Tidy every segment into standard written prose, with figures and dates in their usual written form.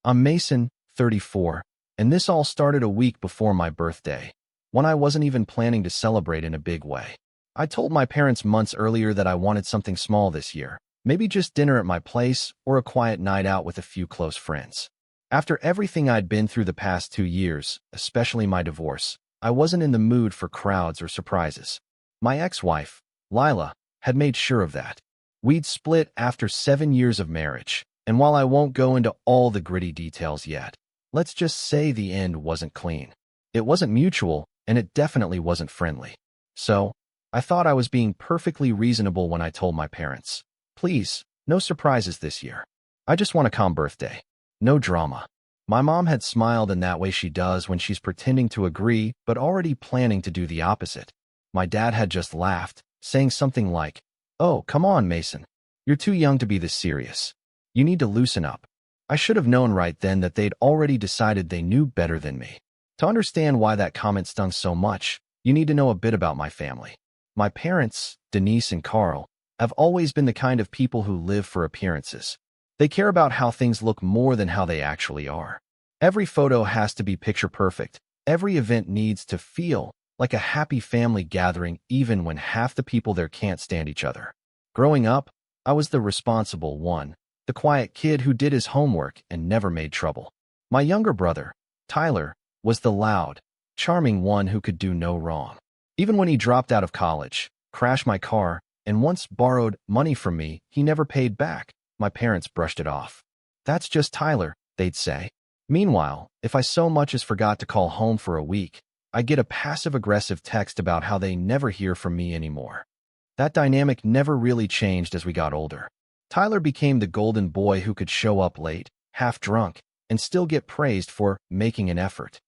I'm Mason, 34, and this all started a week before my birthday, when I wasn't even planning to celebrate in a big way. I told my parents months earlier that I wanted something small this year, maybe just dinner at my place or a quiet night out with a few close friends. After everything I'd been through the past 2 years, especially my divorce, I wasn't in the mood for crowds or surprises. My ex-wife, Lila, had made sure of that. We'd split after 7 years of marriage, and while I won't go into all the gritty details yet, let's just say the end wasn't clean. It wasn't mutual, and it definitely wasn't friendly. So, I thought I was being perfectly reasonable when I told my parents, please, no surprises this year. I just want a calm birthday. No drama. My mom had smiled in that way she does when she's pretending to agree but already planning to do the opposite. My dad had just laughed, saying something like, "Oh, come on, Mason. You're too young to be this serious. You need to loosen up." I should have known right then that they'd already decided they knew better than me. To understand why that comment stung so much, you need to know a bit about my family. My parents, Denise and Carl, have always been the kind of people who live for appearances. They care about how things look more than how they actually are. Every photo has to be picture perfect. Every event needs to feel like a happy family gathering even when half the people there can't stand each other. Growing up, I was the responsible one, the quiet kid who did his homework and never made trouble. My younger brother, Tyler, was the loud, charming one who could do no wrong. Even when he dropped out of college, crashed my car, and once borrowed money from me he never paid back, my parents brushed it off. "That's just Tyler," they'd say. Meanwhile, if I so much as forgot to call home for a week, I'd get a passive-aggressive text about how they never hear from me anymore. That dynamic never really changed as we got older. Tyler became the golden boy who could show up late, half drunk, and still get praised for making an effort.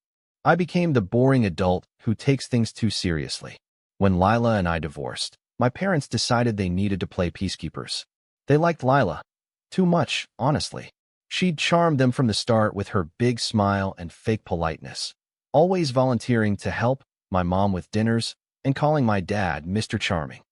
I became the boring adult who takes things too seriously. When Lila and I divorced, my parents decided they needed to play peacekeepers. They liked Lila. Too much, honestly. She'd charmed them from the start with her big smile and fake politeness, always volunteering to help my mom with dinners and calling my dad Mr. Charming.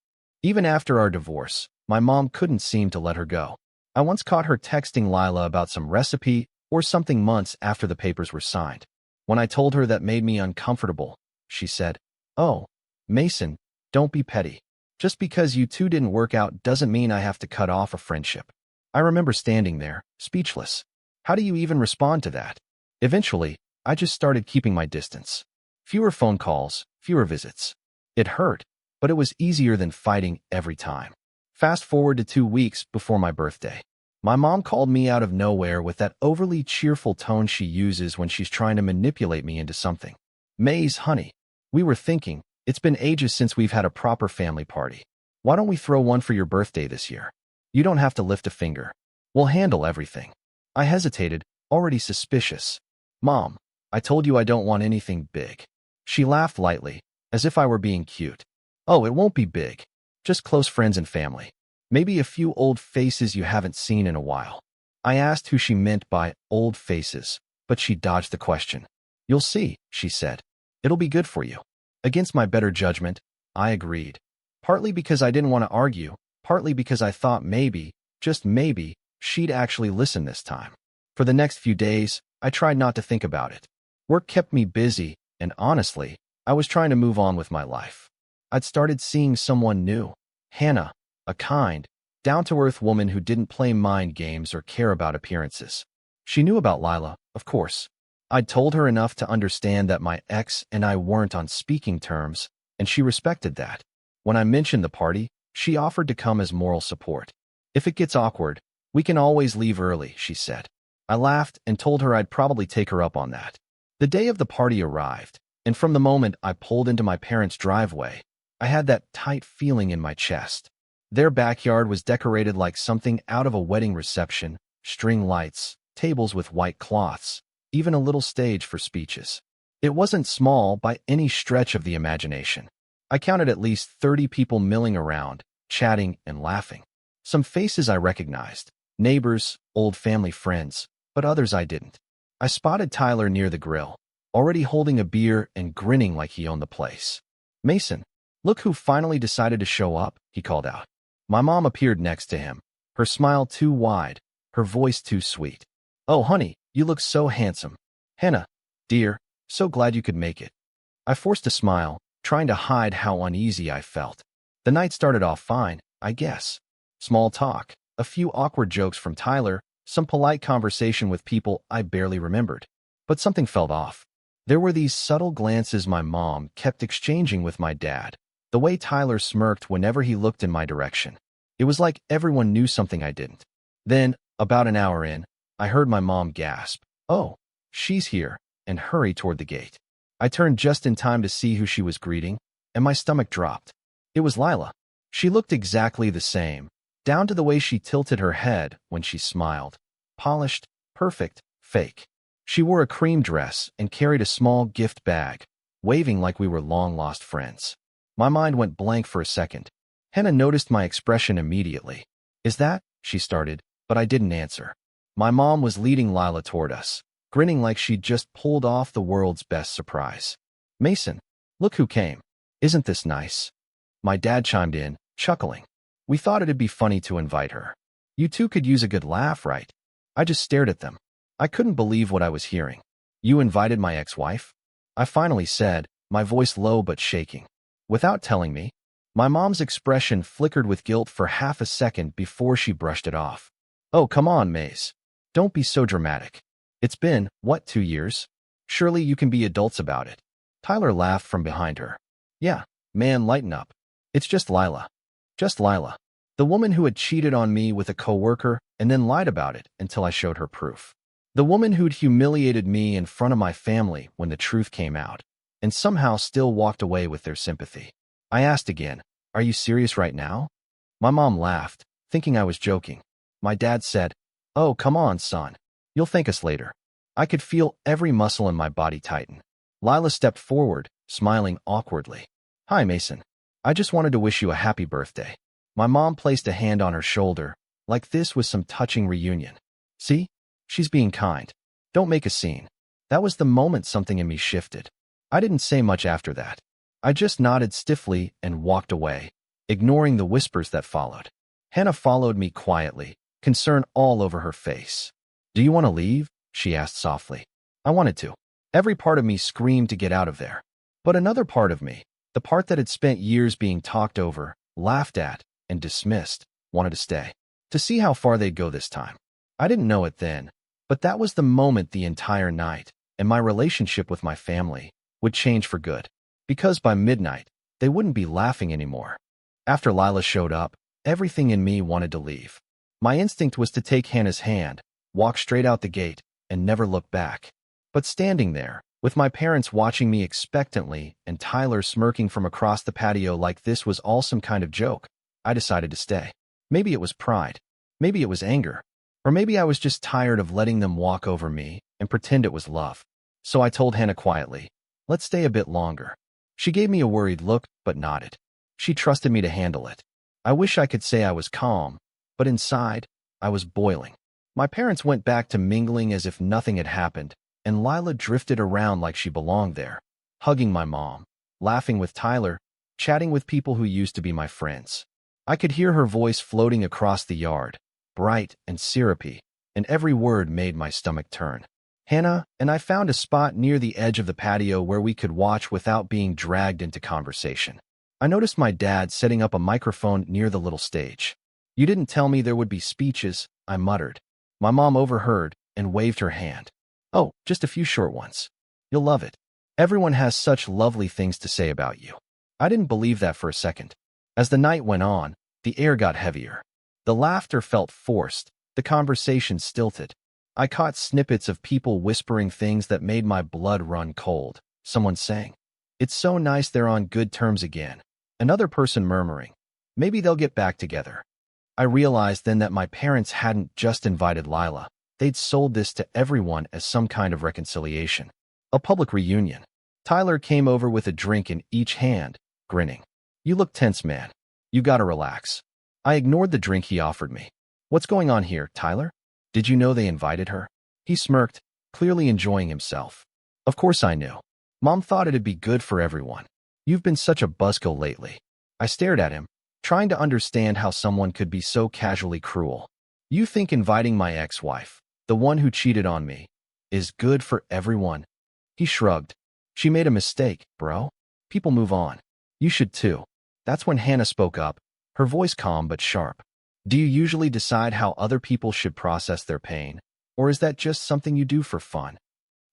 Even after our divorce, my mom couldn't seem to let her go. I once caught her texting Lila about some recipe or something months after the papers were signed. When I told her that made me uncomfortable, she said, "Oh, Mason, don't be petty. Just because you two didn't work out doesn't mean I have to cut off a friendship." I remember standing there, speechless. How do you even respond to that? Eventually, I just started keeping my distance. Fewer phone calls, fewer visits. It hurt, but it was easier than fighting every time. Fast forward to 2 weeks before my birthday. My mom called me out of nowhere with that overly cheerful tone she uses when she's trying to manipulate me into something. "Maze, honey, we were thinking, it's been ages since we've had a proper family party. Why don't we throw one for your birthday this year? You don't have to lift a finger. We'll handle everything." I hesitated, already suspicious. "Mom, I told you I don't want anything big." She laughed lightly, as if I were being cute. "Oh, it won't be big. Just close friends and family. Maybe a few old faces you haven't seen in a while." I asked who she meant by old faces, but she dodged the question. "You'll see," she said. "It'll be good for you." Against my better judgment, I agreed. Partly because I didn't want to argue, partly because I thought maybe, just maybe, she'd actually listen this time. For the next few days, I tried not to think about it. Work kept me busy, and honestly, I was trying to move on with my life. I'd started seeing someone new, Hannah, a kind, down-to-earth woman who didn't play mind games or care about appearances. She knew about Lila, of course. I'd told her enough to understand that my ex and I weren't on speaking terms, and she respected that. When I mentioned the party, she offered to come as moral support. "If it gets awkward, we can always leave early," she said. I laughed and told her I'd probably take her up on that. The day of the party arrived, and from the moment I pulled into my parents' driveway, I had that tight feeling in my chest. Their backyard was decorated like something out of a wedding reception, string lights, tables with white cloths, even a little stage for speeches. It wasn't small by any stretch of the imagination. I counted at least 30 people milling around, chatting and laughing. Some faces I recognized, neighbors, old family friends, but others I didn't. I spotted Tyler near the grill, already holding a beer and grinning like he owned the place. "Mason, look who finally decided to show up," he called out. My mom appeared next to him, her smile too wide, her voice too sweet. "Oh, honey, You look so handsome. Hannah, dear, so glad you could make it. I forced a smile, trying to hide how uneasy I felt. The night started off fine, I guess. Small talk, a few awkward jokes from Tyler, some polite conversation with people I barely remembered. But something felt off. There were these subtle glances my mom kept exchanging with my dad, the way Tyler smirked whenever he looked in my direction. It was like everyone knew something I didn't. Then, about an hour in, I heard my mom gasp, "Oh, she's here," and hurry toward the gate. I turned just in time to see who she was greeting, and my stomach dropped. It was Lila. She looked exactly the same, down to the way she tilted her head when she smiled. Polished, perfect, fake. She wore a cream dress and carried a small gift bag, waving like we were long-lost friends. My mind went blank for a second. Hannah noticed my expression immediately. "Is that?" she started, but I didn't answer. My mom was leading Lila toward us, grinning like she'd just pulled off the world's best surprise. "Mason, look who came. Isn't this nice?" My dad chimed in, chuckling. "We thought it'd be funny to invite her. You two could use a good laugh, right?" I just stared at them. I couldn't believe what I was hearing. "You invited my ex-wife?" I finally said, my voice low but shaking. "Without telling me?" My mom's expression flickered with guilt for half a second before she brushed it off. "Oh, come on, Maze. Don't be so dramatic. It's been, what, 2 years? Surely you can be adults about it." Tyler laughed from behind her. "Yeah, man, lighten up. It's just Lila. Just Lila. The woman who had cheated on me with a coworker and then lied about it until I showed her proof. The woman who'd humiliated me in front of my family when the truth came out, and somehow still walked away with their sympathy." I asked again, "Are you serious right now?" My mom laughed, thinking I was joking. My dad said, "Oh, come on, son. You'll thank us later." I could feel every muscle in my body tighten. Lila stepped forward, smiling awkwardly. "Hi, Mason. I just wanted to wish you a happy birthday." My mom placed a hand on her shoulder, like this was some touching reunion. "See? She's being kind. Don't make a scene." That was the moment something in me shifted. I didn't say much after that. I just nodded stiffly and walked away, ignoring the whispers that followed. Hannah followed me quietly, concern all over her face. "Do you want to leave?" she asked softly. I wanted to. Every part of me screamed to get out of there. But another part of me, the part that had spent years being talked over, laughed at, and dismissed, wanted to stay. To see how far they'd go this time. I didn't know it then, but that was the moment the entire night, and my relationship with my family would change for good. Because by midnight, they wouldn't be laughing anymore. After Lila showed up, everything in me wanted to leave. My instinct was to take Hannah's hand, walk straight out the gate, and never look back. But standing there, with my parents watching me expectantly and Tyler smirking from across the patio like this was all some kind of joke, I decided to stay. Maybe it was pride. Maybe it was anger. Or maybe I was just tired of letting them walk over me and pretend it was love. So I told Hannah quietly, "Let's stay a bit longer." She gave me a worried look, but nodded. She trusted me to handle it. I wish I could say I was calm, but inside, I was boiling. My parents went back to mingling as if nothing had happened, and Lila drifted around like she belonged there, hugging my mom, laughing with Tyler, chatting with people who used to be my friends. I could hear her voice floating across the yard, bright and syrupy, and every word made my stomach turn. Hannah and I found a spot near the edge of the patio where we could watch without being dragged into conversation. I noticed my dad setting up a microphone near the little stage. "You didn't tell me there would be speeches," I muttered. My mom overheard and waved her hand. "Oh, just a few short ones. You'll love it. Everyone has such lovely things to say about you." I didn't believe that for a second. As the night went on, the air got heavier. The laughter felt forced, the conversation stilted. I caught snippets of people whispering things that made my blood run cold. Someone saying, "It's so nice they're on good terms again." Another person murmuring, "Maybe they'll get back together." I realized then that my parents hadn't just invited Lila. They'd sold this to everyone as some kind of reconciliation. A public reunion. Tyler came over with a drink in each hand, grinning. "You look tense, man. You gotta relax." I ignored the drink he offered me. "What's going on here, Tyler? Did you know they invited her?" He smirked, clearly enjoying himself. "Of course I knew. Mom thought it'd be good for everyone. You've been such a buzzkill lately." I stared at him, trying to understand how someone could be so casually cruel. "You think inviting my ex-wife, the one who cheated on me, is good for everyone. He shrugged. She made a mistake, bro. People move on. You should too. That's when Hannah spoke up, her voice calm but sharp. Do you usually decide how other people should process their pain, or is that just something you do for fun?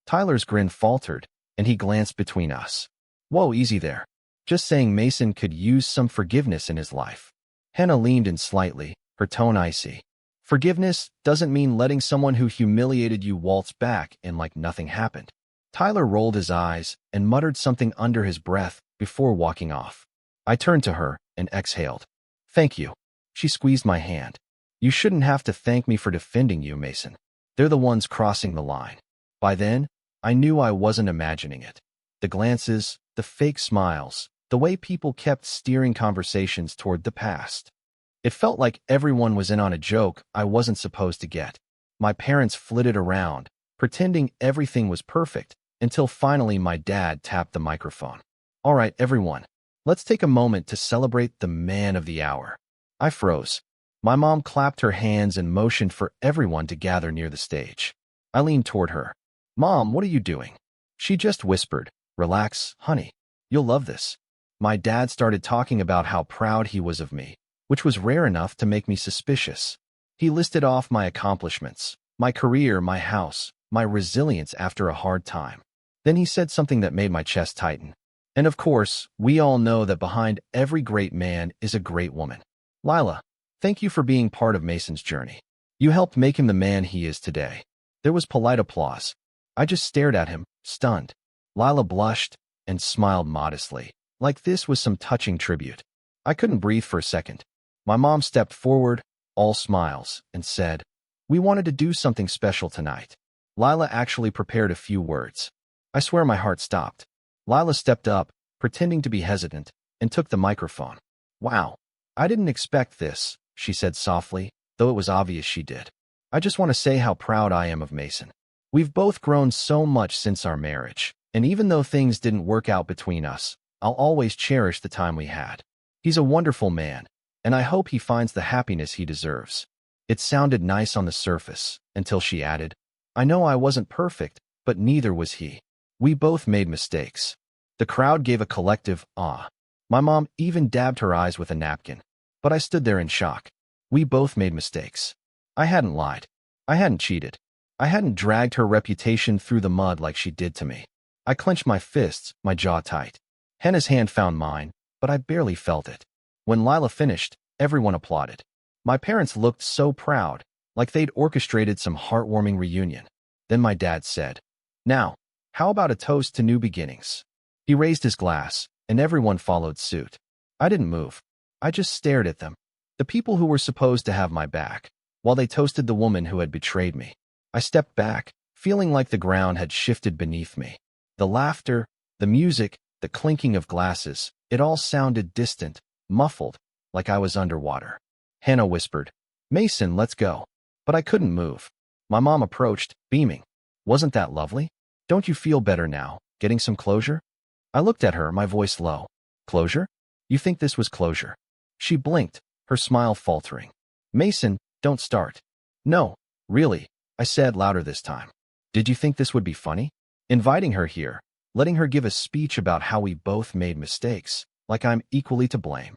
Tyler's grin faltered, and he glanced between us. Whoa, easy there. Just saying Mason could use some forgiveness in his life. Hannah leaned in slightly, her tone icy. Forgiveness doesn't mean letting someone who humiliated you waltz back and like nothing happened. Tyler rolled his eyes and muttered something under his breath before walking off. I turned to her and exhaled. Thank you. She squeezed my hand. You shouldn't have to thank me for defending you, Mason. They're the ones crossing the line. By then, I knew I wasn't imagining it. The glances, the fake smiles, the way people kept steering conversations toward the past. It felt like everyone was in on a joke I wasn't supposed to get. My parents flitted around, pretending everything was perfect, until finally my dad tapped the microphone. All right, everyone, let's take a moment to celebrate the man of the hour. I froze. My mom clapped her hands and motioned for everyone to gather near the stage. I leaned toward her. Mom, what are you doing? She just whispered, Relax, honey. You'll love this. My dad started talking about how proud he was of me, which was rare enough to make me suspicious. He listed off my accomplishments, my career, my house, my resilience after a hard time. Then he said something that made my chest tighten. And of course, we all know that behind every great man is a great woman. Lila, thank you for being part of Mason's journey. You helped make him the man he is today. There was polite applause. I just stared at him, stunned. Lila blushed and smiled modestly, like this was some touching tribute. I couldn't breathe for a second. My mom stepped forward, all smiles, and said, We wanted to do something special tonight. Lila actually prepared a few words. I swear my heart stopped. Lila stepped up, pretending to be hesitant, and took the microphone. Wow, I didn't expect this, she said softly, though it was obvious she did. I just want to say how proud I am of Mason. We've both grown so much since our marriage, and even though things didn't work out between us, I'll always cherish the time we had. He's a wonderful man, and I hope he finds the happiness he deserves. It sounded nice on the surface, until she added, I know I wasn't perfect, but neither was he. We both made mistakes. The crowd gave a collective ah. My mom even dabbed her eyes with a napkin, but I stood there in shock. We both made mistakes. I hadn't lied. I hadn't cheated. I hadn't dragged her reputation through the mud like she did to me. I clenched my fists, my jaw tight. Hannah's hand found mine, but I barely felt it. When Lila finished, everyone applauded. My parents looked so proud, like they'd orchestrated some heartwarming reunion. Then my dad said, Now, how about a toast to new beginnings? He raised his glass, and everyone followed suit. I didn't move. I just stared at them. The people who were supposed to have my back, while they toasted the woman who had betrayed me. I stepped back, feeling like the ground had shifted beneath me. The laughter, the music, the clinking of glasses, it all sounded distant, muffled, like I was underwater. Hannah whispered, Mason, let's go. But I couldn't move. My mom approached, beaming. Wasn't that lovely? Don't you feel better now, getting some closure? I looked at her, my voice low. Closure? You think this was closure? She blinked, her smile faltering. Mason, don't start. No, really, I said louder this time. Did you think this would be funny? Inviting her here, letting her give a speech about how we both made mistakes, like I'm equally to blame.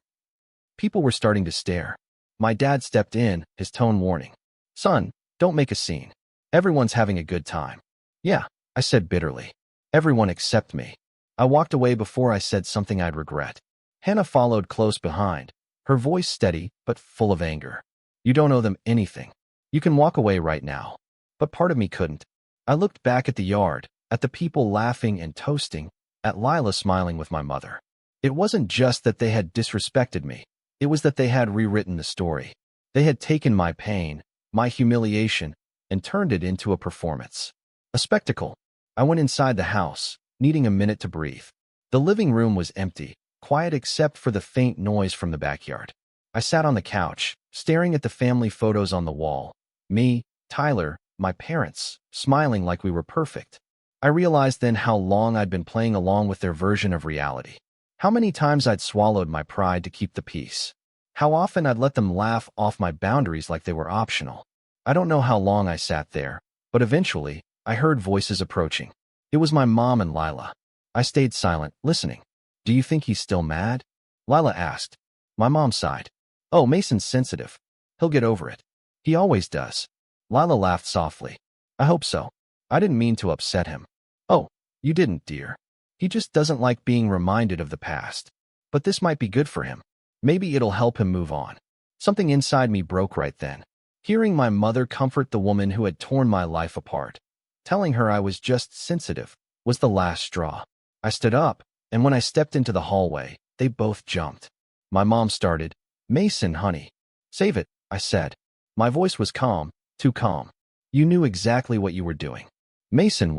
People were starting to stare. My dad stepped in, his tone warning. Son, don't make a scene. Everyone's having a good time. Yeah, I said bitterly. Everyone except me. I walked away before I said something I'd regret. Hannah followed close behind, her voice steady but full of anger. You don't owe them anything. You can walk away right now. But part of me couldn't. I looked back at the yard, at the people laughing and toasting, at Lila smiling with my mother. It wasn't just that they had disrespected me. It was that they had rewritten the story. They had taken my pain, my humiliation, and turned it into a performance. A spectacle. I went inside the house, needing a minute to breathe. The living room was empty, quiet except for the faint noise from the backyard. I sat on the couch, staring at the family photos on the wall. Me, Tyler, my parents, smiling like we were perfect. I realized then how long I'd been playing along with their version of reality. How many times I'd swallowed my pride to keep the peace. How often I'd let them laugh off my boundaries like they were optional. I don't know how long I sat there, but eventually, I heard voices approaching. It was my mom and Lila. I stayed silent, listening. Do you think he's still mad? Lila asked. My mom sighed. Oh, Mason's sensitive. He'll get over it. He always does. Lila laughed softly. I hope so. I didn't mean to upset him. Oh, you didn't, dear. He just doesn't like being reminded of the past. But this might be good for him. Maybe it'll help him move on. Something inside me broke right then. Hearing my mother comfort the woman who had torn my life apart, telling her I was just sensitive, was the last straw. I stood up, and when I stepped into the hallway, they both jumped. My mom started, Mason, honey. Save it, I said. My voice was calm, too calm. You knew exactly what you were doing. Mason,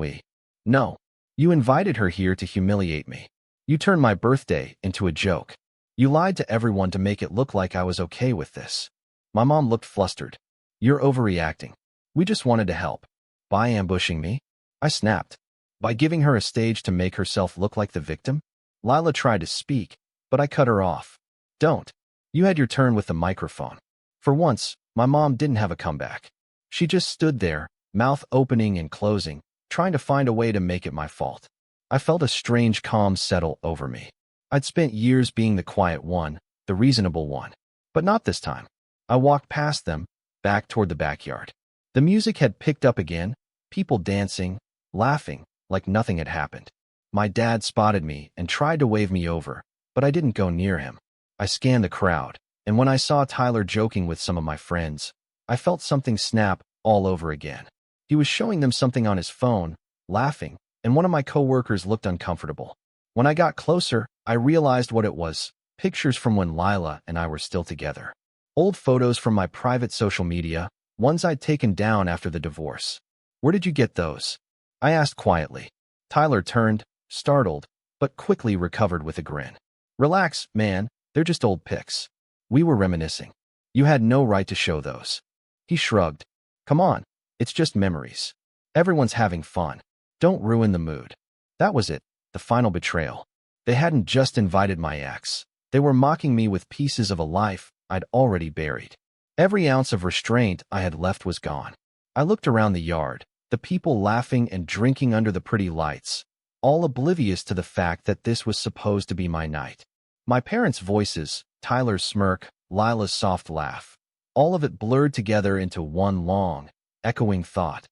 No. You invited her here to humiliate me. You turned my birthday into a joke. You lied to everyone to make it look like I was okay with this. My mom looked flustered. You're overreacting. We just wanted to help. By ambushing me? I snapped. By giving her a stage to make herself look like the victim? Lila tried to speak, but I cut her off. Don't. You had your turn with the microphone. For once, my mom didn't have a comeback. She just stood there, mouth opening and closing, trying to find a way to make it my fault. I felt a strange calm settle over me. I'd spent years being the quiet one, the reasonable one. But not this time. I walked past them, back toward the backyard. The music had picked up again, people dancing, laughing, like nothing had happened. My dad spotted me and tried to wave me over, but I didn't go near him. I scanned the crowd, and when I saw Tyler joking with some of my friends, I felt something snap all over again. He was showing them something on his phone, laughing, and one of my coworkers looked uncomfortable. When I got closer, I realized what it was, pictures from when Lila and I were still together. Old photos from my private social media, ones I'd taken down after the divorce. Where did you get those? I asked quietly. Tyler turned, startled, but quickly recovered with a grin. Relax, man, they're just old pics. We were reminiscing. You had no right to show those. He shrugged. Come on, it's just memories. Everyone's having fun. Don't ruin the mood. That was it, the final betrayal. They hadn't just invited my ex. They were mocking me with pieces of a life I'd already buried. Every ounce of restraint I had left was gone. I looked around the yard, the people laughing and drinking under the pretty lights, all oblivious to the fact that this was supposed to be my night. My parents' voices, Tyler's smirk, Lila's soft laugh, all of it blurred together into one long, echoing thought.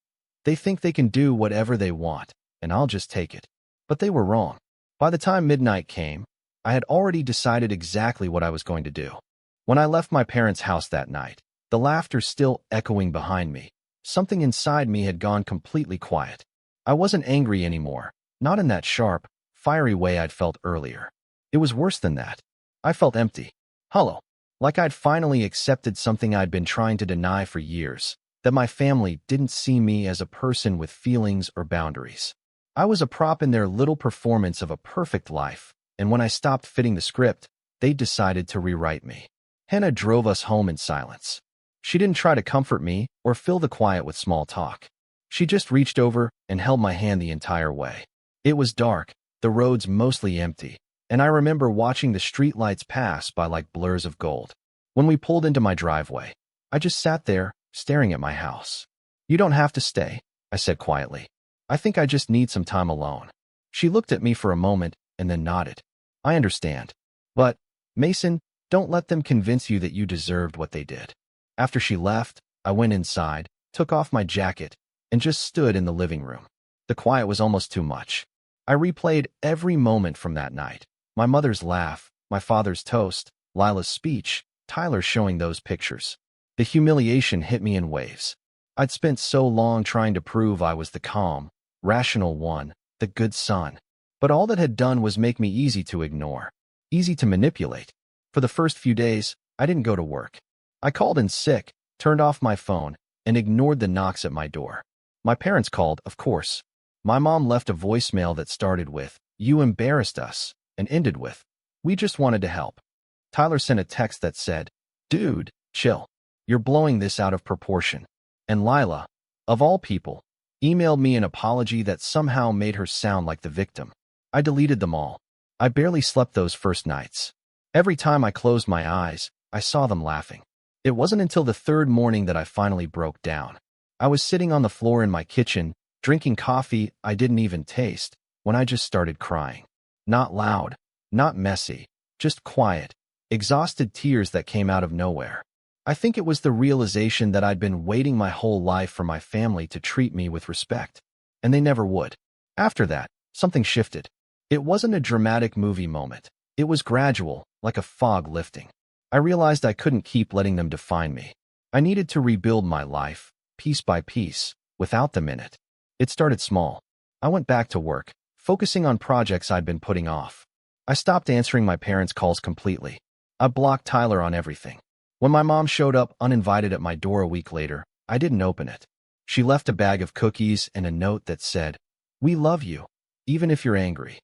They think they can do whatever they want, and I'll just take it. But they were wrong. By the time midnight came, I had already decided exactly what I was going to do. When I left my parents' house that night, the laughter still echoing behind me, something inside me had gone completely quiet. I wasn't angry anymore, not in that sharp, fiery way I'd felt earlier. It was worse than that. I felt empty, hollow, like I'd finally accepted something I'd been trying to deny for years, that my family didn't see me as a person with feelings or boundaries. I was a prop in their little performance of a perfect life, and when I stopped fitting the script, they decided to rewrite me. Hannah drove us home in silence. She didn't try to comfort me or fill the quiet with small talk. She just reached over and held my hand the entire way. It was dark, the roads mostly empty, and I remember watching the streetlights pass by like blurs of gold. When we pulled into my driveway, I just sat there, staring at my house. You don't have to stay, I said quietly. I think I just need some time alone. She looked at me for a moment and then nodded. I understand. But, Mason, don't let them convince you that you deserved what they did. After she left, I went inside, took off my jacket, and just stood in the living room. The quiet was almost too much. I replayed every moment from that night. My mother's laugh, my father's toast, Lila's speech, Tyler showing those pictures. The humiliation hit me in waves. I'd spent so long trying to prove I was the calm, rational one, the good son. But all that had done was make me easy to ignore, easy to manipulate. For the first few days, I didn't go to work. I called in sick, turned off my phone, and ignored the knocks at my door. My parents called, of course. My mom left a voicemail that started with, "You embarrassed us," and ended with, "We just wanted to help." Tyler sent a text that said, "Dude, chill. You're blowing this out of proportion." And Lila, of all people, emailed me an apology that somehow made her sound like the victim. I deleted them all. I barely slept those first nights. Every time I closed my eyes, I saw them laughing. It wasn't until the third morning that I finally broke down. I was sitting on the floor in my kitchen, drinking coffee I didn't even taste, when I just started crying. Not loud, not messy, just quiet, exhausted tears that came out of nowhere. I think it was the realization that I'd been waiting my whole life for my family to treat me with respect, and they never would. After that, something shifted. It wasn't a dramatic movie moment. It was gradual, like a fog lifting. I realized I couldn't keep letting them define me. I needed to rebuild my life, piece by piece, without them in it. It started small. I went back to work, focusing on projects I'd been putting off. I stopped answering my parents' calls completely. I blocked Tyler on everything. When my mom showed up uninvited at my door a week later, I didn't open it. She left a bag of cookies and a note that said, "We love you, even if you're angry."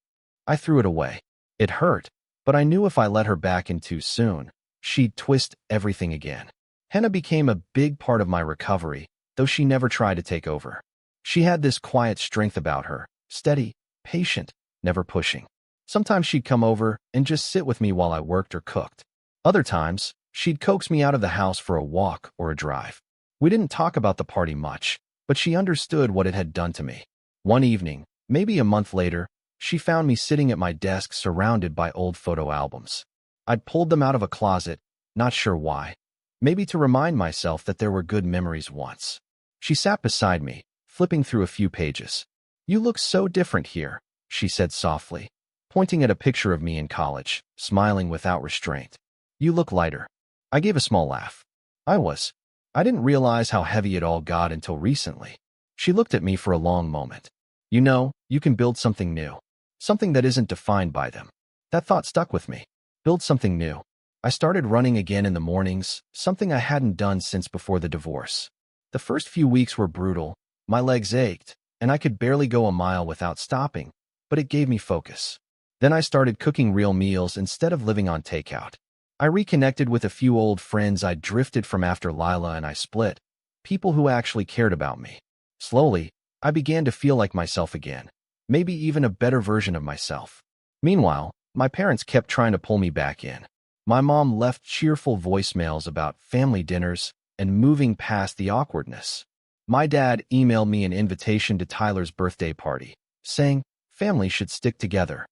I threw it away. It hurt, but I knew if I let her back in too soon, she'd twist everything again. Hannah became a big part of my recovery, though she never tried to take over. She had this quiet strength about her, steady, patient, never pushing. Sometimes she'd come over and just sit with me while I worked or cooked. Other times, she'd coax me out of the house for a walk or a drive. We didn't talk about the party much, but she understood what it had done to me. One evening, maybe a month later, she found me sitting at my desk surrounded by old photo albums. I'd pulled them out of a closet, not sure why. Maybe to remind myself that there were good memories once. She sat beside me, flipping through a few pages. "You look so different here," she said softly, pointing at a picture of me in college, smiling without restraint. "You look lighter." I gave a small laugh. I didn't realize how heavy it all got until recently. She looked at me for a long moment. "You know, you can build something new. Something that isn't defined by them." That thought stuck with me. Build something new. I started running again in the mornings, something I hadn't done since before the divorce. The first few weeks were brutal. My legs ached, and I could barely go a mile without stopping, but it gave me focus. Then I started cooking real meals instead of living on takeout. I reconnected with a few old friends I'd drifted from after Lila and I split, people who actually cared about me. Slowly, I began to feel like myself again, maybe even a better version of myself. Meanwhile, my parents kept trying to pull me back in. My mom left cheerful voicemails about family dinners and moving past the awkwardness. My dad emailed me an invitation to Tyler's birthday party, saying family should stick together.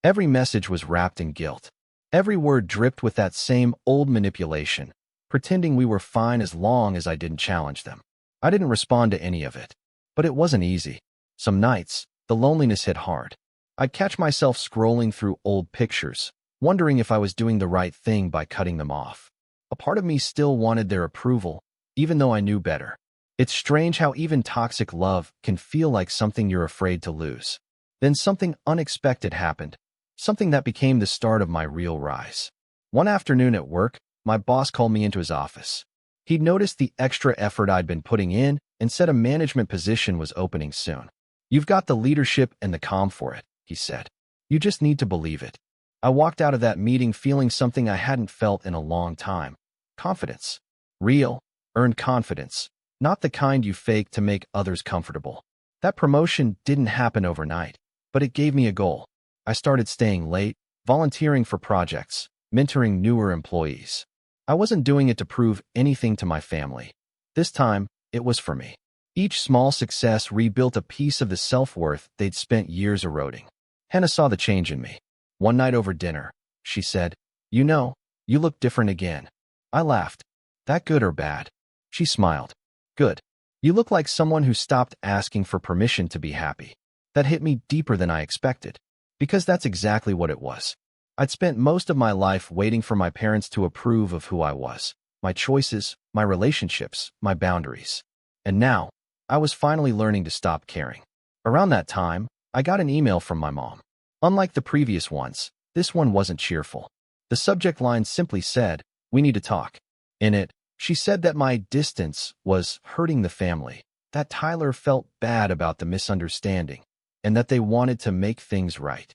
Every message was wrapped in guilt. Every word dripped with that same old manipulation, pretending we were fine as long as I didn't challenge them. I didn't respond to any of it, but it wasn't easy. Some nights, the loneliness hit hard. I'd catch myself scrolling through old pictures, wondering if I was doing the right thing by cutting them off. A part of me still wanted their approval, even though I knew better. It's strange how even toxic love can feel like something you're afraid to lose. Then something unexpected happened, something that became the start of my real rise. One afternoon at work, my boss called me into his office. He'd noticed the extra effort I'd been putting in and said a management position was opening soon. "You've got the leadership and the calm for it," he said. "You just need to believe it." I walked out of that meeting feeling something I hadn't felt in a long time. Confidence. Real, earned confidence. Not the kind you fake to make others comfortable. That promotion didn't happen overnight, but it gave me a goal. I started staying late, volunteering for projects, mentoring newer employees. I wasn't doing it to prove anything to my family. This time, it was for me. Each small success rebuilt a piece of the self-worth they'd spent years eroding. Hannah saw the change in me. One night over dinner, she said, "You know, you look different again." I laughed. "That good or bad?" She smiled. "Good. You look like someone who stopped asking for permission to be happy." That hit me deeper than I expected, because that's exactly what it was. I'd spent most of my life waiting for my parents to approve of who I was, my choices, my relationships, my boundaries. And now, I was finally learning to stop caring. Around that time, I got an email from my mom. Unlike the previous ones, this one wasn't cheerful. The subject line simply said, "We need to talk." In it, she said that my distance was hurting the family, that Tyler felt bad about the misunderstanding, and that they wanted to make things right.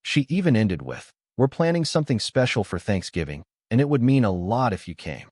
She even ended with, "We're planning something special for Thanksgiving, and it would mean a lot if you came."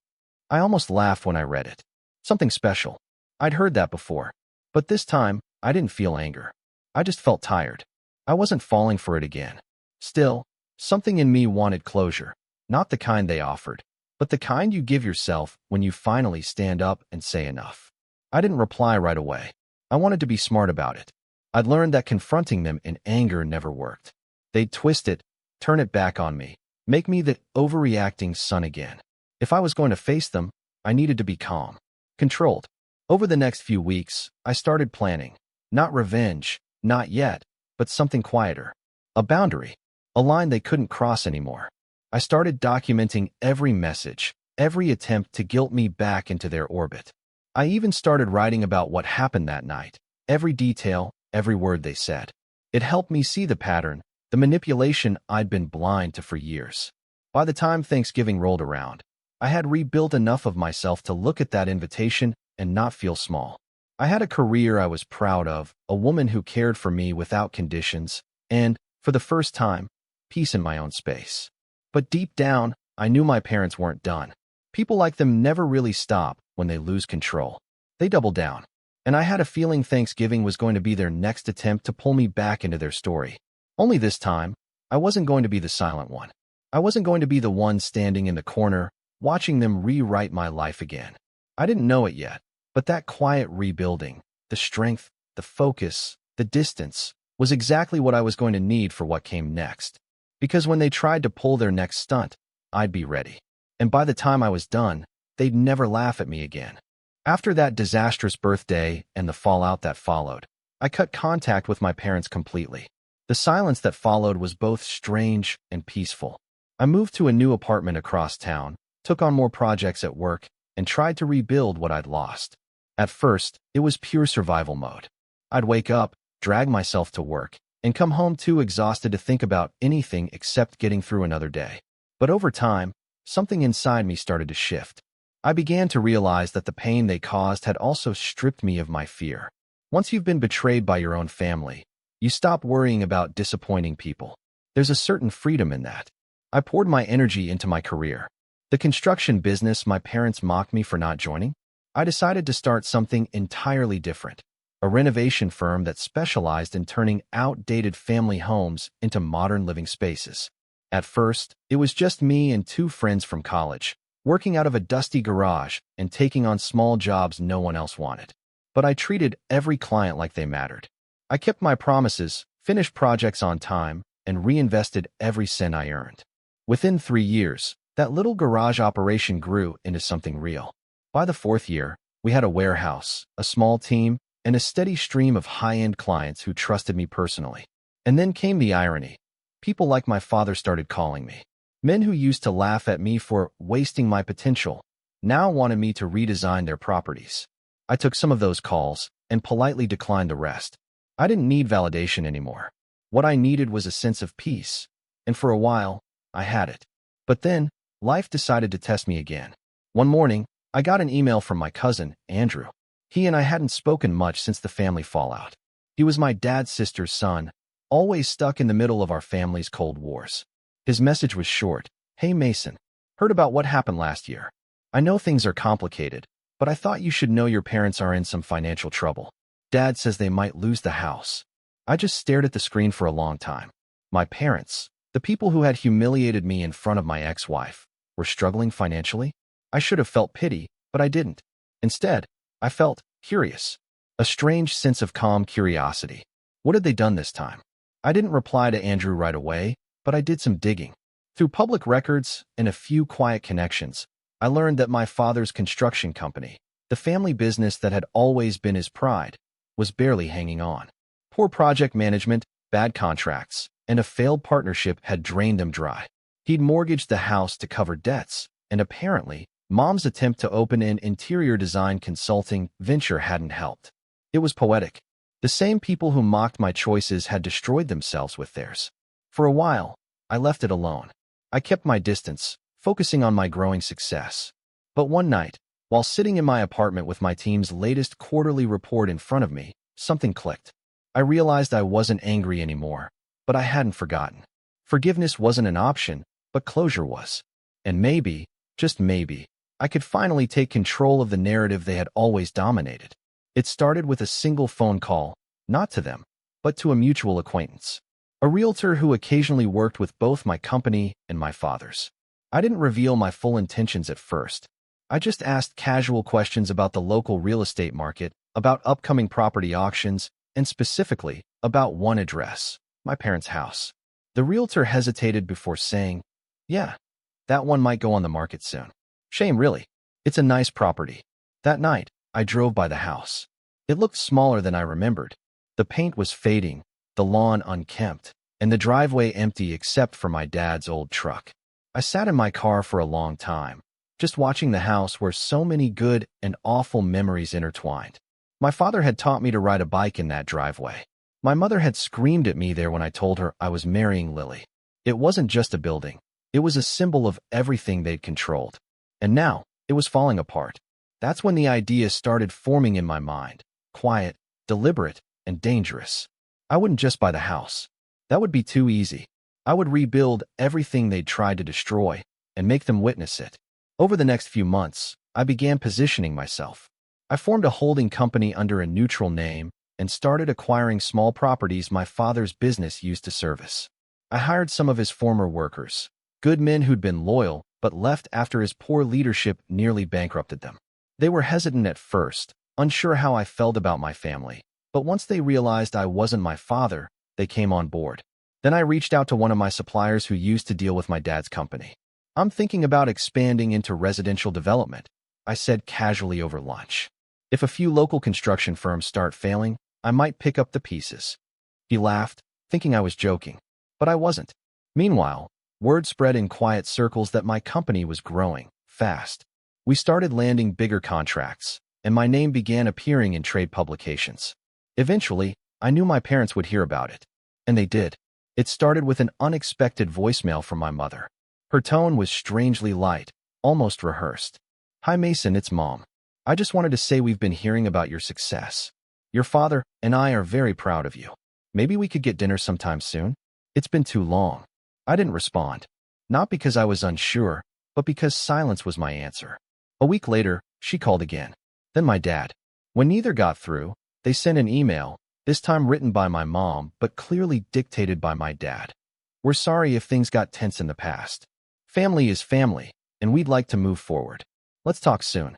I almost laughed when I read it. Something special. I'd heard that before, but this time, I didn't feel anger. I just felt tired. I wasn't falling for it again. Still, something in me wanted closure, not the kind they offered, but the kind you give yourself when you finally stand up and say enough. I didn't reply right away. I wanted to be smart about it. I'd learned that confronting them in anger never worked. They'd twist it, turn it back on me, make me the overreacting son again. If I was going to face them, I needed to be calm, controlled. Over the next few weeks, I started planning. Not revenge, not yet, but something quieter. A boundary. A line they couldn't cross anymore. I started documenting every message, every attempt to guilt me back into their orbit. I even started writing about what happened that night, every detail, every word they said. It helped me see the pattern, the manipulation I'd been blind to for years. By the time Thanksgiving rolled around, I had rebuilt enough of myself to look at that invitation and not feel small. I had a career I was proud of, a woman who cared for me without conditions, and, for the first time, peace in my own space. But deep down, I knew my parents weren't done. People like them never really stop when they lose control. They double down. And I had a feeling Thanksgiving was going to be their next attempt to pull me back into their story. Only this time, I wasn't going to be the silent one. I wasn't going to be the one standing in the corner, watching them rewrite my life again. I didn't know it yet, but that quiet rebuilding, the strength, the focus, the distance, was exactly what I was going to need for what came next. Because when they tried to pull their next stunt, I'd be ready. And by the time I was done, they'd never laugh at me again. After that disastrous birthday and the fallout that followed, I cut contact with my parents completely. The silence that followed was both strange and peaceful. I moved to a new apartment across town, took on more projects at work, and tried to rebuild what I'd lost. At first, it was pure survival mode. I'd wake up, drag myself to work, and come home too exhausted to think about anything except getting through another day. But over time, something inside me started to shift. I began to realize that the pain they caused had also stripped me of my fear. Once you've been betrayed by your own family, you stop worrying about disappointing people. There's a certain freedom in that. I poured my energy into my career. The construction business my parents mocked me for not joining, I decided to start something entirely different. A renovation firm that specialized in turning outdated family homes into modern living spaces. At first, it was just me and two friends from college, working out of a dusty garage and taking on small jobs no one else wanted. But I treated every client like they mattered. I kept my promises, finished projects on time, and reinvested every cent I earned. Within 3 years, that little garage operation grew into something real. By the 4th year, we had a warehouse, a small team, and a steady stream of high-end clients who trusted me personally. And then came the irony. People like my father started calling me. Men who used to laugh at me for wasting my potential now wanted me to redesign their properties. I took some of those calls and politely declined the rest. I didn't need validation anymore. What I needed was a sense of peace, and for a while, I had it. But then, life decided to test me again. One morning, I got an email from my cousin, Andrew. He and I hadn't spoken much since the family fallout. He was my dad's sister's son, always stuck in the middle of our family's cold wars. His message was short. Hey Mason, heard about what happened last year. I know things are complicated, but I thought you should know your parents are in some financial trouble. Dad says they might lose the house. I just stared at the screen for a long time. My parents, the people who had humiliated me in front of my ex-wife, were struggling financially? I should have felt pity, but I didn't. Instead, I felt curious. A strange sense of calm curiosity. What had they done this time? I didn't reply to Andrew right away, but I did some digging. Through public records and a few quiet connections, I learned that my father's construction company, the family business that had always been his pride, was barely hanging on. Poor project management, bad contracts, and a failed partnership had drained them dry. He'd mortgaged the house to cover debts, and apparently, Mom's attempt to open an interior design consulting venture hadn't helped. It was poetic. The same people who mocked my choices had destroyed themselves with theirs. For a while, I left it alone. I kept my distance, focusing on my growing success. But one night, while sitting in my apartment with my team's latest quarterly report in front of me, something clicked. I realized I wasn't angry anymore, but I hadn't forgotten. Forgiveness wasn't an option, but closure was. And maybe, just maybe, I could finally take control of the narrative they had always dominated. It started with a single phone call, not to them, but to a mutual acquaintance. A realtor who occasionally worked with both my company and my father's. I didn't reveal my full intentions at first. I just asked casual questions about the local real estate market about upcoming property auctions, and specifically about one address, my parents' house. The realtor hesitated before saying, "Yeah, that one might go on the market soon." "Shame, really. It's a nice property." That night, I drove by the house. It looked smaller than I remembered. The paint was fading, the lawn unkempt, and the driveway empty except for my dad's old truck. I sat in my car for a long time, just watching the house where so many good and awful memories intertwined. My father had taught me to ride a bike in that driveway. My mother had screamed at me there when I told her I was marrying Lily. It wasn't just a building. It was a symbol of everything they'd controlled. And now, it was falling apart. That's when the idea started forming in my mind. Quiet, deliberate, and dangerous. I wouldn't just buy the house. That would be too easy. I would rebuild everything they'd tried to destroy and make them witness it. Over the next few months, I began positioning myself. I formed a holding company under a neutral name and started acquiring small properties my father's business used to service. I hired some of his former workers, good men who'd been loyal but left after his poor leadership nearly bankrupted them. They were hesitant at first, unsure how I felt about my family, but once they realized I wasn't my father, they came on board. Then I reached out to one of my suppliers who used to deal with my dad's company. "I'm thinking about expanding into residential development," I said casually over lunch. "If a few local construction firms start failing, I might pick up the pieces." He laughed, thinking I was joking, but I wasn't. Meanwhile, word spread in quiet circles that my company was growing fast. We started landing bigger contracts, and my name began appearing in trade publications. Eventually, I knew my parents would hear about it, and they did. It started with an unexpected voicemail from my mother. Her tone was strangely light, almost rehearsed. "Hi Mason, it's Mom. I just wanted to say we've been hearing about your success. Your father and I are very proud of you. Maybe we could get dinner sometime soon? It's been too long." I didn't respond, not because I was unsure, but because silence was my answer. A week later, she called again. Then my dad. When neither got through, they sent an email, this time written by my mom, but clearly dictated by my dad. "We're sorry if things got tense in the past. Family is family, and we'd like to move forward. Let's talk soon."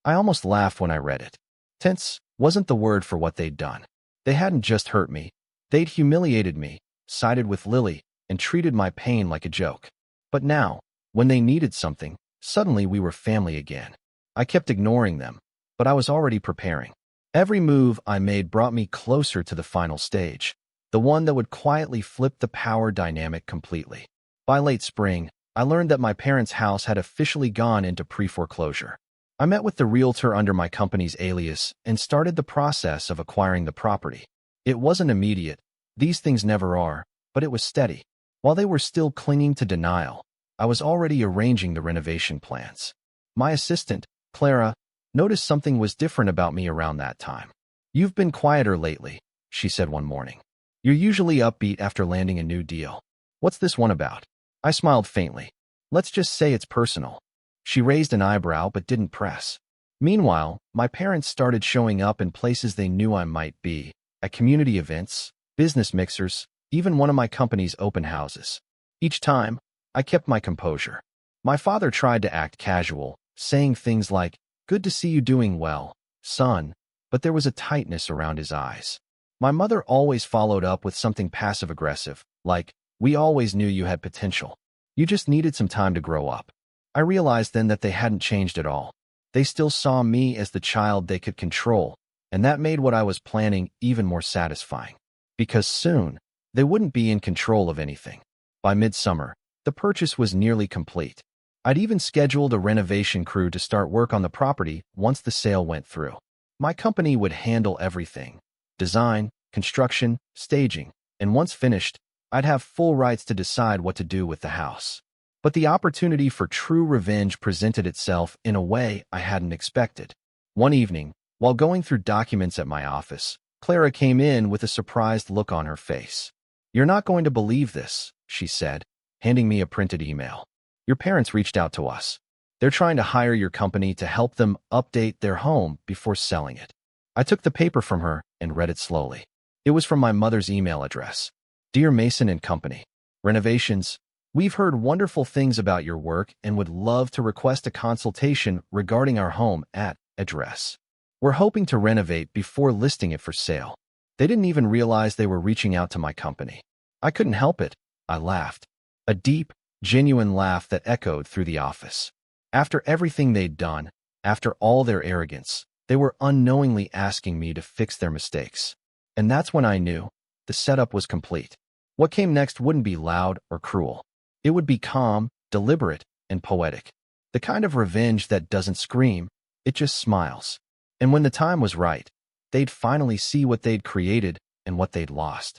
I almost laughed when I read it. Tense wasn't the word for what they'd done. They hadn't just hurt me. They'd humiliated me, sided with Lily, and treated my pain like a joke. But now, when they needed something, suddenly we were family again. I kept ignoring them, but I was already preparing. Every move I made brought me closer to the final stage, the one that would quietly flip the power dynamic completely. By late spring, I learned that my parents' house had officially gone into pre-foreclosure. I met with the realtor under my company's alias and started the process of acquiring the property. It wasn't immediate, these things never are, but it was steady. While they were still clinging to denial, I was already arranging the renovation plans. My assistant, Clara, noticed something was different about me around that time. "You've been quieter lately," she said one morning. "You're usually upbeat after landing a new deal. What's this one about?" I smiled faintly. "Let's just say it's personal." She raised an eyebrow but didn't press. Meanwhile, my parents started showing up in places they knew I might be, at community events, business mixers, even one of my company's open houses. Each time, I kept my composure. My father tried to act casual, saying things like, "Good to see you doing well, son," but there was a tightness around his eyes. My mother always followed up with something passive-aggressive, like, "We always knew you had potential. You just needed some time to grow up." I realized then that they hadn't changed at all. They still saw me as the child they could control, and that made what I was planning even more satisfying. Because soon, they wouldn't be in control of anything. By midsummer, the purchase was nearly complete. I'd even scheduled a renovation crew to start work on the property once the sale went through. My company would handle everything: design, construction, staging, and once finished, I'd have full rights to decide what to do with the house. But the opportunity for true revenge presented itself in a way I hadn't expected. One evening, while going through documents at my office, Clara came in with a surprised look on her face. "You're not going to believe this," she said, handing me a printed email. "Your parents reached out to us. They're trying to hire your company to help them update their home before selling it." I took the paper from her and read it slowly. It was from my mother's email address. "Dear Mason and Company, Renovations, we've heard wonderful things about your work and would love to request a consultation regarding our home at address." We're hoping to renovate before listing it for sale. They didn't even realize they were reaching out to my company. I couldn't help it. I laughed. A deep, genuine laugh that echoed through the office. After everything they'd done, after all their arrogance, they were unknowingly asking me to fix their mistakes. And that's when I knew the setup was complete. What came next wouldn't be loud or cruel. It would be calm, deliberate, and poetic. The kind of revenge that doesn't scream, it just smiles. And when the time was right, they'd finally see what they'd created and what they'd lost.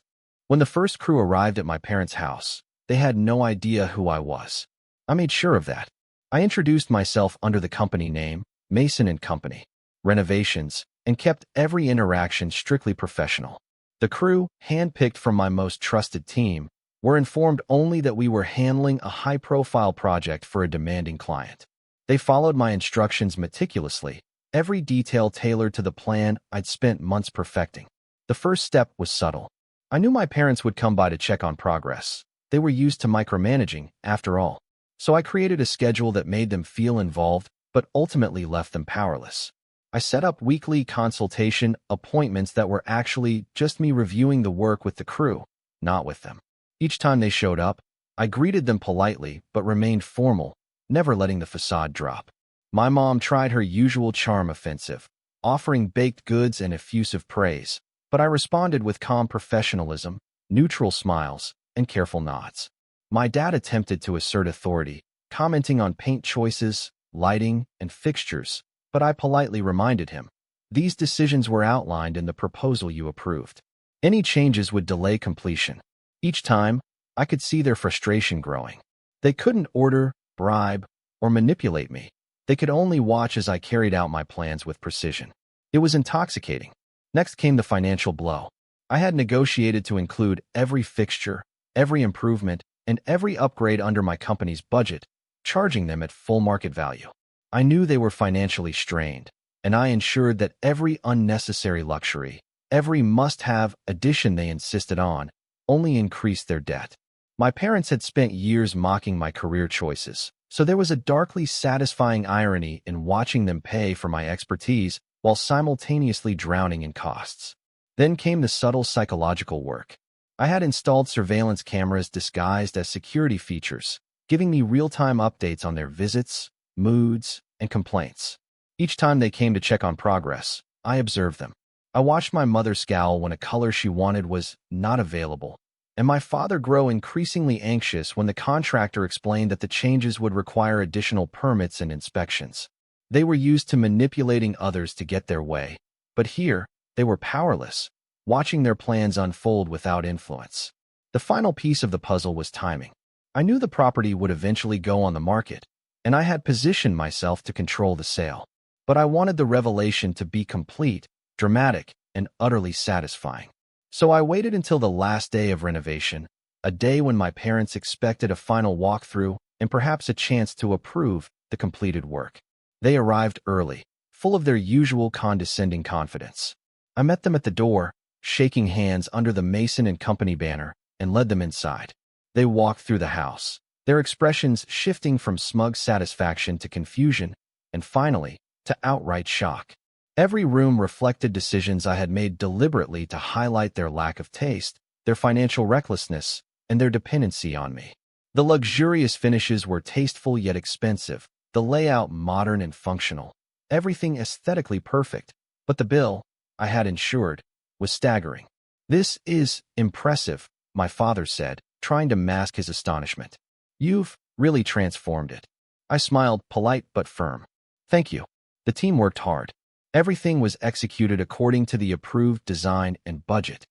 When the first crew arrived at my parents' house, they had no idea who I was. I made sure of that. I introduced myself under the company name, Mason & Company, Renovations, and kept every interaction strictly professional. The crew, handpicked from my most trusted team, were informed only that we were handling a high-profile project for a demanding client. They followed my instructions meticulously, every detail tailored to the plan I'd spent months perfecting. The first step was subtle. I knew my parents would come by to check on progress. They were used to micromanaging, after all. So I created a schedule that made them feel involved, but ultimately left them powerless. I set up weekly consultation appointments that were actually just me reviewing the work with the crew, not with them. Each time they showed up, I greeted them politely but remained formal, never letting the facade drop. My mom tried her usual charm offensive, offering baked goods and effusive praise, but I responded with calm professionalism, neutral smiles, and careful nods. My dad attempted to assert authority, commenting on paint choices, lighting, and fixtures, but I politely reminded him, these decisions were outlined in the proposal you approved. Any changes would delay completion. Each time, I could see their frustration growing. They couldn't order, bribe, or manipulate me. They could only watch as I carried out my plans with precision. It was intoxicating. Next came the financial blow. I had negotiated to include every fixture, every improvement, and every upgrade under my company's budget, charging them at full market value. I knew they were financially strained, and I ensured that every unnecessary luxury, every must-have addition they insisted on, only increased their debt. My parents had spent years mocking my career choices, so there was a darkly satisfying irony in watching them pay for my expertise while simultaneously drowning in costs. Then came the subtle psychological work. I had installed surveillance cameras disguised as security features, giving me real-time updates on their visits, moods, and complaints. Each time they came to check on progress, I observed them. I watched my mother scowl when a color she wanted was not available, and my father grow increasingly anxious when the contractor explained that the changes would require additional permits and inspections. They were used to manipulating others to get their way, but here, they were powerless, watching their plans unfold without influence. The final piece of the puzzle was timing. I knew the property would eventually go on the market, and I had positioned myself to control the sale. But I wanted the revelation to be complete, dramatic, and utterly satisfying. So I waited until the last day of renovation, a day when my parents expected a final walkthrough and perhaps a chance to approve the completed work. They arrived early, full of their usual condescending confidence. I met them at the door, shaking hands under the Mason & Company banner, and led them inside. They walked through the house, their expressions shifting from smug satisfaction to confusion, and finally, to outright shock. Every room reflected decisions I had made deliberately to highlight their lack of taste, their financial recklessness, and their dependency on me. The luxurious finishes were tasteful yet expensive, the layout modern and functional, everything aesthetically perfect, but the bill, I had ensured, was staggering. "This is impressive," my father said, trying to mask his astonishment. "You've really transformed it." I smiled, polite but firm. "Thank you." The team worked hard. Everything was executed according to the approved design and budget.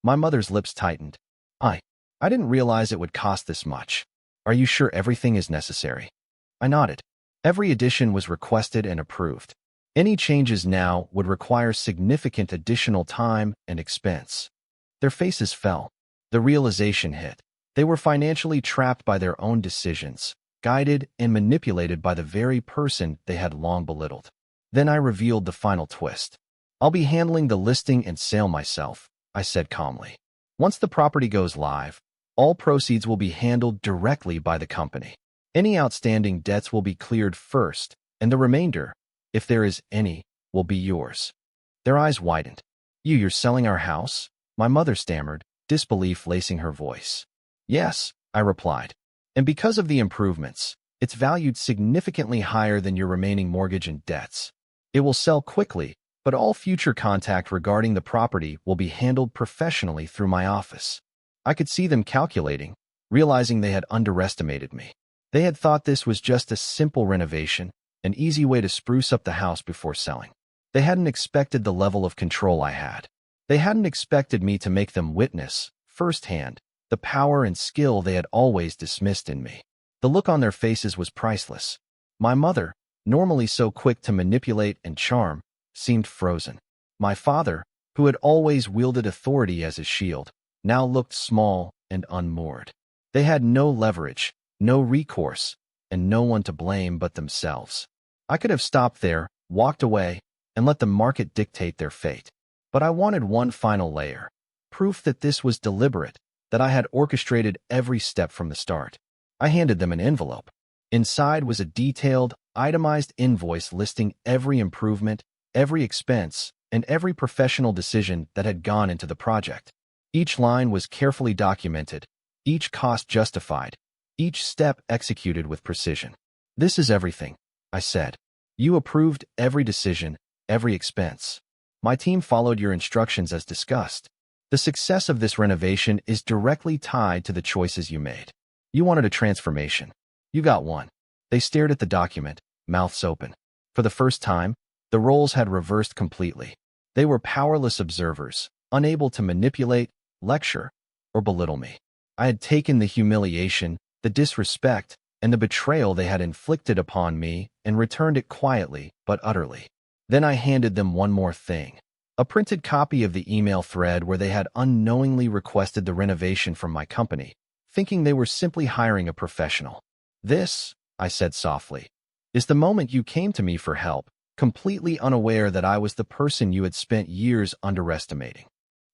My mother's lips tightened. I didn't realize it would cost this much. Are you sure everything is necessary?" I nodded. Every addition was requested and approved. Any changes now would require significant additional time and expense. Their faces fell. The realization hit. They were financially trapped by their own decisions, guided and manipulated by the very person they had long belittled. Then I revealed the final twist. "I'll be handling the listing and sale myself," I said calmly. "Once the property goes live, all proceeds will be handled directly by the company. Any outstanding debts will be cleared first, and the remainder, if there is any, will be yours." Their eyes widened. You're selling our house? My mother stammered, disbelief lacing her voice. Yes, I replied. And because of the improvements, it's valued significantly higher than your remaining mortgage and debts. It will sell quickly, but all future contact regarding the property will be handled professionally through my office. I could see them calculating, realizing they had underestimated me. They had thought this was just a simple renovation, an easy way to spruce up the house before selling. They hadn't expected the level of control I had. They hadn't expected me to make them witness, firsthand, the power and skill they had always dismissed in me. The look on their faces was priceless. My mother, normally so quick to manipulate and charm, seemed frozen. My father, who had always wielded authority as his shield, now looked small and unmoored. They had no leverage, no recourse, and no one to blame but themselves. I could have stopped there, walked away, and let the market dictate their fate. But I wanted one final layer, proof that this was deliberate, that I had orchestrated every step from the start. I handed them an envelope. Inside was a detailed, itemized invoice listing every improvement, every expense, and every professional decision that had gone into the project. Each line was carefully documented, each cost justified, each step executed with precision. This is everything, I said. You approved every decision, every expense. My team followed your instructions as discussed. The success of this renovation is directly tied to the choices you made. You wanted a transformation. You got one. They stared at the document, mouths open. For the first time, the roles had reversed completely. They were powerless observers, unable to manipulate, lecture, or belittle me. I had taken the humiliation, the disrespect, and the betrayal they had inflicted upon me and returned it quietly but utterly. Then I handed them one more thing. A printed copy of the email thread where they had unknowingly requested the renovation from my company, thinking they were simply hiring a professional. This, I said softly, is the moment you came to me for help, completely unaware that I was the person you had spent years underestimating.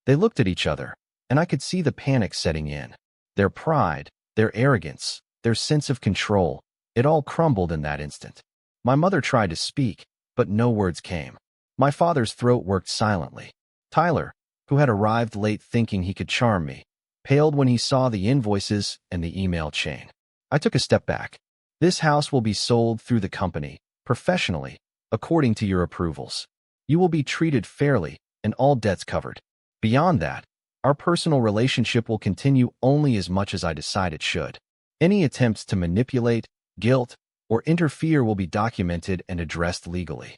They looked at each other, and I could see the panic setting in. Their pride, their arrogance, their sense of control, it all crumbled in that instant. My mother tried to speak, but no words came. My father's throat worked silently. Tyler, who had arrived late thinking he could charm me, paled when he saw the invoices and the email chain. I took a step back. This house will be sold through the company, professionally, according to your approvals. You will be treated fairly and all debts covered. Beyond that, our personal relationship will continue only as much as I decide it should. Any attempts to manipulate, guilt, or interfere will be documented and addressed legally.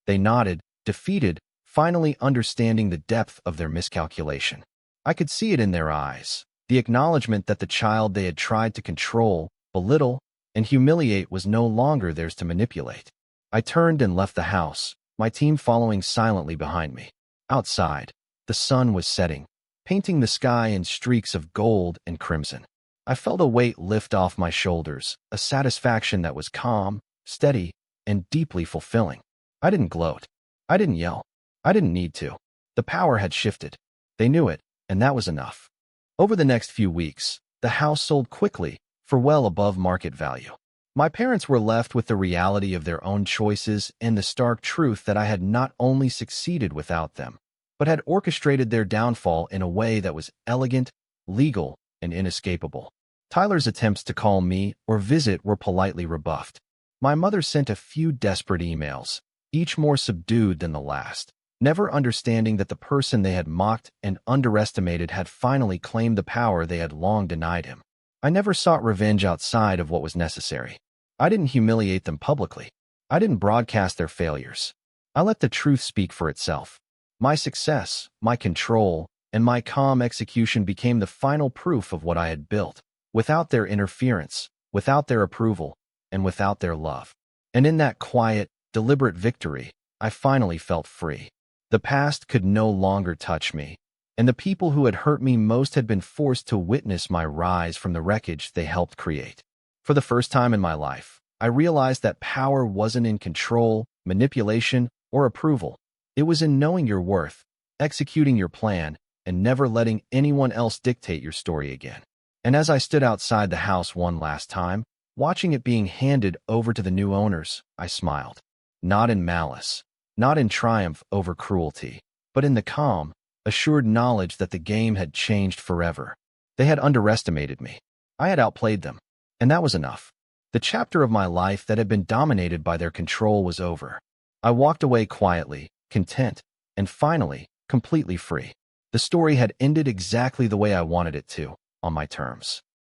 They nodded, defeated, finally understanding the depth of their miscalculation. I could see it in their eyes, the acknowledgement that the child they had tried to control, belittle, and humiliate was no longer theirs to manipulate. I turned and left the house, my team following silently behind me. Outside, the sun was setting, painting the sky in streaks of gold and crimson. I felt a weight lift off my shoulders, a satisfaction that was calm, steady, and deeply fulfilling. I didn't gloat. I didn't yell. I didn't need to. The power had shifted. They knew it, and that was enough. Over the next few weeks, the house sold quickly, for well above market value. My parents were left with the reality of their own choices and the stark truth that I had not only succeeded without them, but had orchestrated their downfall in a way that was elegant, legal, and inescapable. Tyler's attempts to call me or visit were politely rebuffed. My mother sent a few desperate emails, each more subdued than the last, never understanding that the person they had mocked and underestimated had finally claimed the power they had long denied him. I never sought revenge outside of what was necessary. I didn't humiliate them publicly. I didn't broadcast their failures. I let the truth speak for itself. My success, my control, and my calm execution became the final proof of what I had built, without their interference, without their approval, and without their love. And in that quiet, deliberate victory, I finally felt free. The past could no longer touch me, and the people who had hurt me most had been forced to witness my rise from the wreckage they helped create. For the first time in my life, I realized that power wasn't in control, manipulation, or approval. It was in knowing your worth, executing your plan, and never letting anyone else dictate your story again. And as I stood outside the house one last time, watching it being handed over to the new owners, I smiled. Not in malice, not in triumph over cruelty, but in the calm, assured knowledge that the game had changed forever. They had underestimated me. I had outplayed them, and that was enough. The chapter of my life that had been dominated by their control was over. I walked away quietly, content, and finally, completely free. The story had ended exactly the way I wanted it to, on my terms.